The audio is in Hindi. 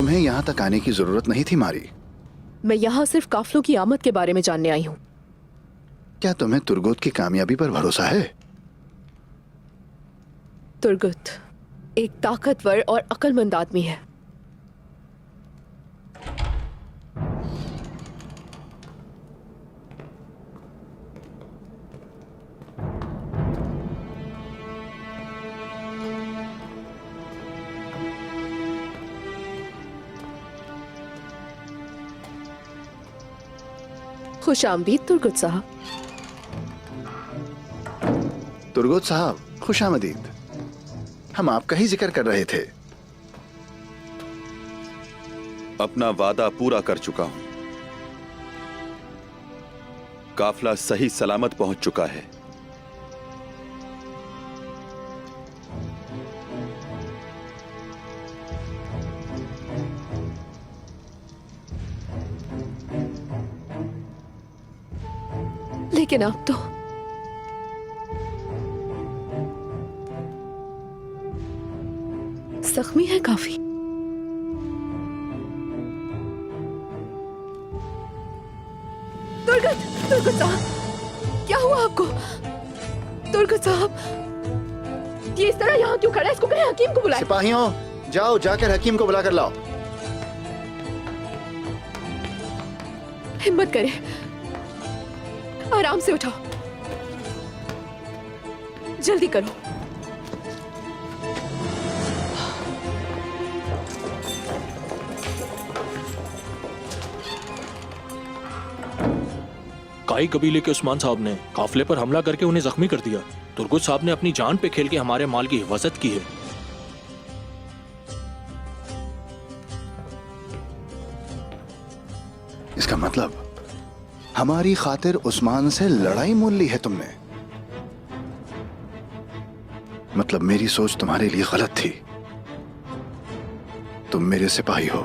तुम्हें यहाँ तक आने की जरूरत नहीं थी मारी। मैं यहाँ सिर्फ काफलों की आमद के बारे में जानने आई हूँ। क्या तुम्हें तुर्गुत की कामयाबी पर भरोसा है? तुर्गुत एक ताकतवर और अक्लमंद आदमी है। खुश आमदीद तुर्गुत साहब। तुर्गुत साहब, खुश आमदीद। हम आपका ही जिक्र कर रहे थे। अपना वादा पूरा कर चुका हूं। काफला सही सलामत पहुंच चुका है। लेकिन आप तो जख्मी है काफी। तुर्गुत, तुर्गुत साहब, क्या हुआ आपको? तुर्गुत साहब, ये इस तरह यहाँ क्यों खड़ा है? इसको कहें हकीम को बुलाए। सिपाहियों, जाओ जाकर हकीम को बुला कर लाओ। हिम्मत करें, आराम से उठाओ, जल्दी करो। काई कबीले के उस्मान साहब ने काफले पर हमला करके उन्हें जख्मी कर दिया। तुर्गुत साहब ने अपनी जान पे खेल के हमारे माल की हिफाजत की है। इसका मतलब हमारी खातिर उस्मान से लड़ाई मोल ली है तुमने। मतलब मेरी सोच तुम्हारे लिए गलत थी। तुम मेरे सिपाही हो।